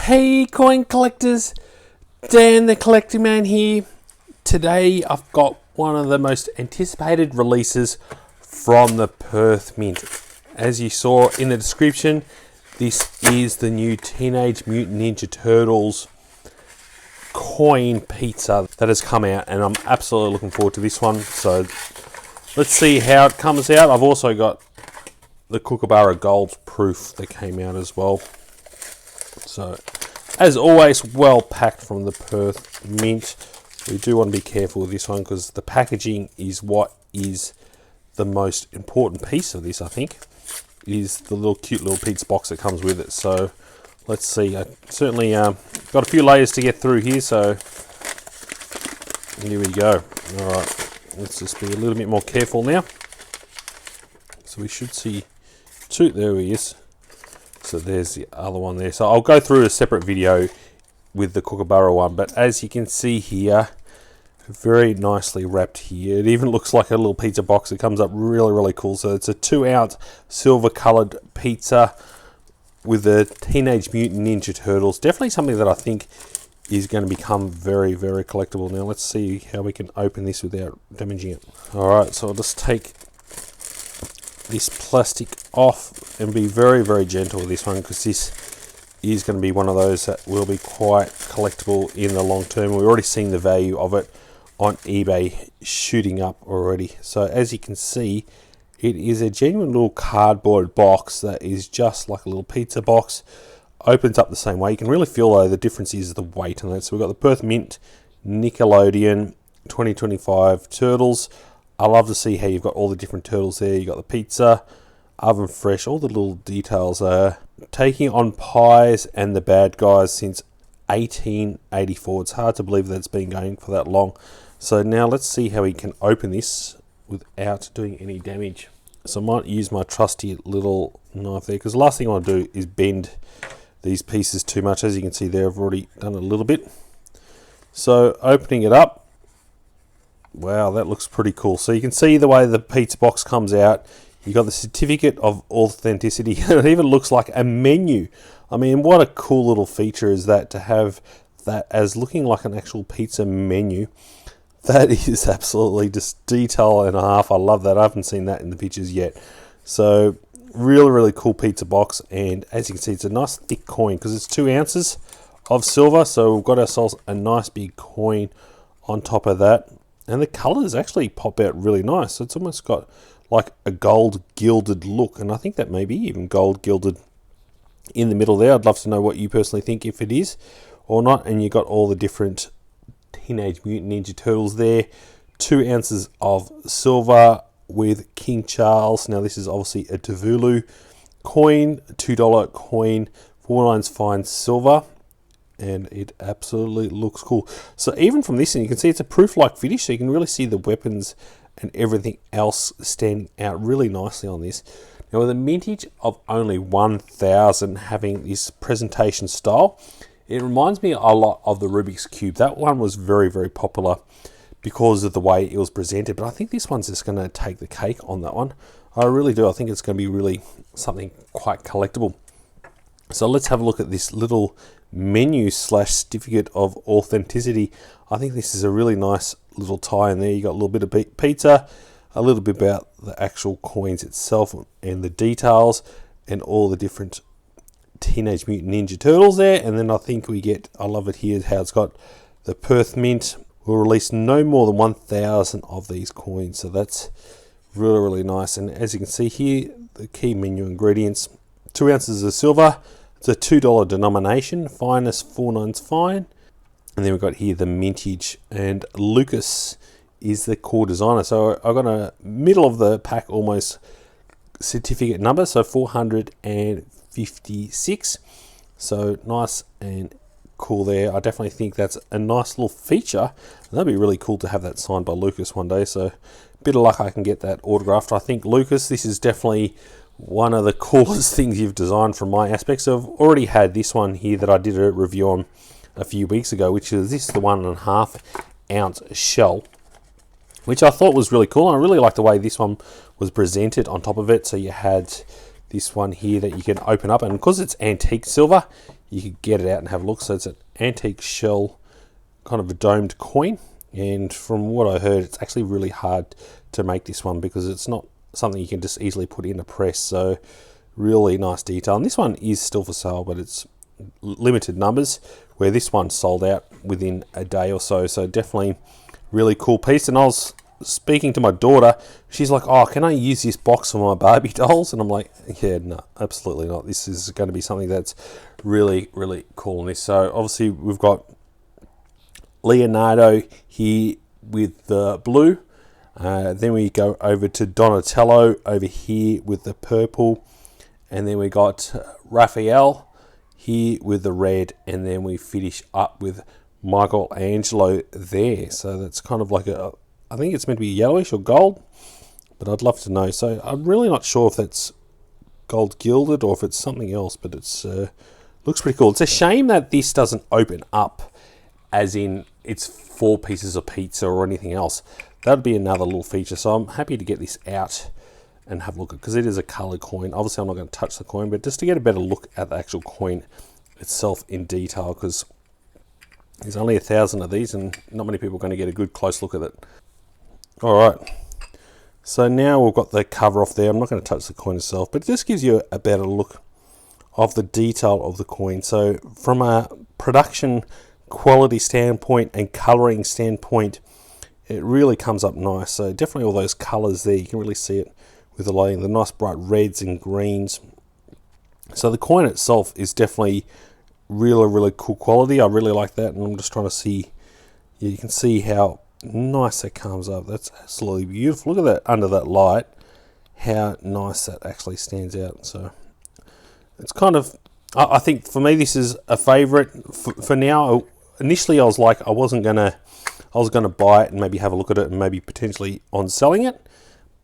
Hey coin collectors, Dan the Collecting Man here. Today I've got one of the most anticipated releases from the Perth Mint. As you saw in the description, this is the new Teenage Mutant Ninja Turtles coin pizza that has come out, and I'm absolutely looking forward to this one. So let's see how it comes out. I've also got the Kookaburra Gold proof that came out as well. So, as always, well packed from the Perth Mint. We do want to be careful with this one because the packaging is what is the most important piece of this, I think, is the little cute little pizza box that comes with it. So, let's see. I certainly got a few layers to get through here, so here we go. Alright, let's just be a little bit more careful now. So we should see two. There he is. So there's the other one there. So I'll go through a separate video with the Kookaburra one, but as you can see here, very nicely wrapped here. It even looks like a little pizza box. It comes up really cool. So it's a 2-ounce silver colored pizza with the Teenage Mutant Ninja Turtles. Definitely something that I think is going to become very collectible. Now let's see how we can open this without damaging it. Alright, so I'll just take this plastic off and be very gentle with this one, because this is going to be one of those that will be quite collectible in the long term. We've already seen the value of it on eBay shooting up already. So as you can see, it is a genuine little cardboard box that is just like a little pizza box. Opens up the same way. You can really feel though the difference is the weight on it. So we've got the Perth Mint Nickelodeon 2025 Turtles. I love to see how you've got all the different turtles there. You've got the pizza, oven fresh, all the little details there. Taking on pies and the bad guys since 1884. It's hard to believe that it's been going for that long. So now let's see how we can open this without doing any damage. So I might use my trusty little knife there, because the last thing I want to do is bend these pieces too much. As you can see there, I've already done a little bit. So opening it up. Wow, that looks pretty cool. So you can see the way the pizza box comes out. You got the certificate of authenticity. It even looks like a menu. I mean, what a cool little feature is that, to have that as looking like an actual pizza menu. That is absolutely just detail and a half. I love that. I haven't seen that in the pictures yet. So really cool pizza box. And as you can see, it's a nice thick coin because it's 2 ounces of silver. So we've got ourselves a nice big coin on top of that. And the colours actually pop out really nice. So it's almost got like a gold gilded look. And I think that may be even gold gilded in the middle there. I'd love to know what you personally think, if it is or not. And you got all the different Teenage Mutant Ninja Turtles there. 2 ounces of silver with King Charles. Now this is obviously a Tuvalu coin, $2 coin, 4 lines fine silver. And it absolutely looks cool. So even from this, and you can see it's a proof-like finish, so you can really see the weapons and everything else standing out really nicely on this. Now with a mintage of only 1,000 having this presentation style, it reminds me a lot of the Rubik's Cube. That one was very popular because of the way it was presented, but I think this one's just going to take the cake on that one. I really do. I think it's going to be really something quite collectible. So let's have a look at this little menu / certificate of authenticity. I think this is a really nice little tie in there. You got a little bit of pizza, a little bit about the actual coins itself and the details, and all the different Teenage Mutant Ninja Turtles there. And then I think we get, I love it here, how it's got the Perth Mint will release no more than 1,000 of these coins. So that's really nice. And as you can see here, the key menu ingredients: 2 ounces of silver. It's a $2 denomination, finest 4 nines fine. And then we've got here the mintage, and Lucas is the core designer. So I've got a middle of the pack almost certificate number, so 456. So nice and cool there. I definitely think that's a nice little feature. And that'd be really cool to have that signed by Lucas one day. So a bit of luck I can get that autographed. I think, Lucas, this is definitely one of the coolest things you've designed from my aspect. So I've already had this one here that I did a review on a few weeks ago, which is the 1.5 ounce shell, which I thought was really cool. And I really like the way this one was presented on top of it. So you had this one here that you can open up, and because it's antique silver, you could get it out and have a look. So it's an antique shell, kind of a domed coin. And from what I heard, it's actually really hard to make this one because it's not something you can just easily put in a press. So really nice detail. And this one is still for sale, but it's limited numbers, where this one sold out within a day or so. So definitely really cool piece. And I was speaking to my daughter, she's like, oh, can I use this box for my Barbie dolls? And I'm like, yeah, no, absolutely not. This is going to be something that's really, really cool in this. So obviously we've got Leonardo here with the blue. Then we go over to Donatello over here with the purple. And then we got Raphael here with the red. And then we finish up with Michelangelo there. So that's kind of like a, I think it's meant to be yellowish or gold, but I'd love to know. So I'm really not sure if that's gold gilded or if it's something else, but it's looks pretty cool. It's a shame that this doesn't open up, as in it's 4 pieces of pizza or anything else. That'd be another little feature. So I'm happy to get this out and have a look at, because it is a colored coin. Obviously I'm not going to touch the coin, but just to get a better look at the actual coin itself in detail, because there's only 1,000 of these and not many people are going to get a good close look at it. All right, so now we've got the cover off there. I'm not going to touch the coin itself, but it just gives you a better look of the detail of the coin. So from a production quality standpoint and coloring standpoint, it really comes up nice. So definitely all those colors there, you can really see it with the lighting, the nice bright reds and greens. So the coin itself is definitely really, really cool quality. I really like that, and I'm just trying to see, you can see how nice that comes up. That's absolutely beautiful. Look at that under that light, how nice that actually stands out. So it's kind of, I think for me this is a favorite for now. Initially I was like, I was gonna buy it and maybe have a look at it and maybe potentially on selling it,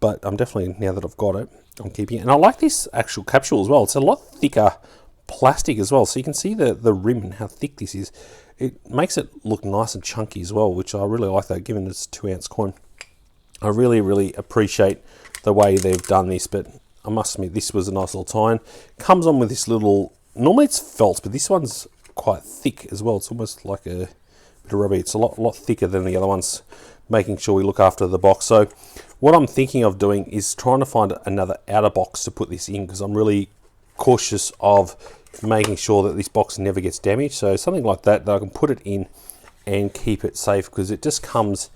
but I'm definitely, now that I've got it, I'm keeping it. And I like this actual capsule as well. It's a lot thicker plastic as well, so you can see the rim and how thick this is. It makes it look nice and chunky as well, which I really like that, given it's a 2-ounce coin. I really, really appreciate the way they've done this, but I must admit, this was a nice little tie-in. Comes on with this little, normally it's felt, but this one's quite thick as well. It's almost like a bit of rubber. It's a lot thicker than the other ones, making sure we look after the box. So what I'm thinking of doing is trying to find another outer box to put this in, because I'm really cautious of making sure that this box never gets damaged. So something like that I can put it in and keep it safe, because it just comes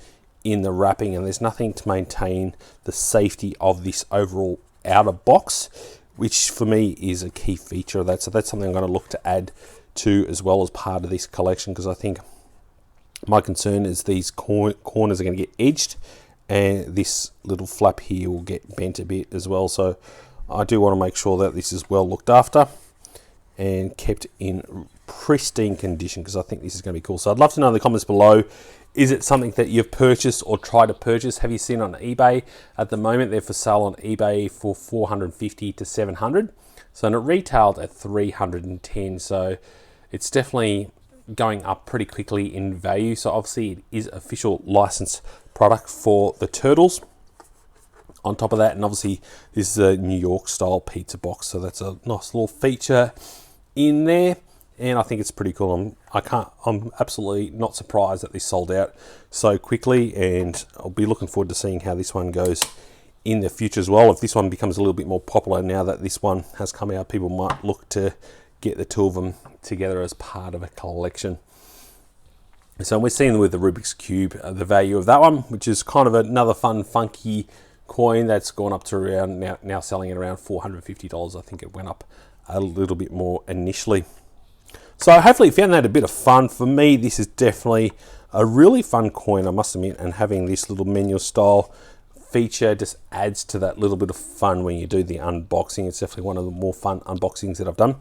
in the wrapping and there's nothing to maintain the safety of this overall outer box, which for me is a key feature of that. So that's something I'm going to look to add to as well as part of this collection, because I think my concern is these corners are going to get edged and this little flap here will get bent a bit as well. So I do want to make sure that this is well looked after and kept in pristine condition, because I think this is going to be cool. So I'd love to know in the comments below, is it something that you've purchased or tried to purchase? Have you seen it on eBay? At the moment they're for sale on eBay for $450 to $700, so, and it retailed at $310, so it's definitely going up pretty quickly in value. So obviously it is official licensed product for the Turtles. On top of that, and obviously this is a New York style pizza box, so that's a nice little feature in there, and I think it's pretty cool. I'm absolutely not surprised that this sold out so quickly, and I'll be looking forward to seeing how this one goes in the future as well. If this one becomes a little bit more popular now that this one has come out, people might look to get the two of them together as part of a collection. So we're seeing with the Rubik's Cube the value of that one, which is kind of another fun, funky coin that's gone up to around now selling at around $450. I think it went up a little bit more initially. So hopefully you found that a bit of fun. For me, this is definitely a really fun coin, I must admit, and having this little menu style feature just adds to that little bit of fun when you do the unboxing. It's definitely one of the more fun unboxings that I've done.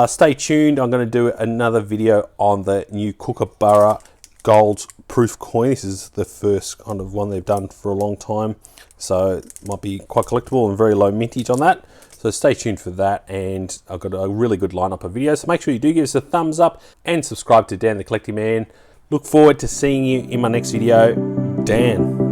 Stay tuned. I'm going to do another video on the new Kookaburra gold proof coin. This is the first kind of one they've done for a long time, so it might be quite collectible and very low mintage on that. So stay tuned for that, and I've got a really good lineup of videos, so make sure you do give us a thumbs up and subscribe to Dan the Collecting Man. Look forward to seeing you in my next video. Dan.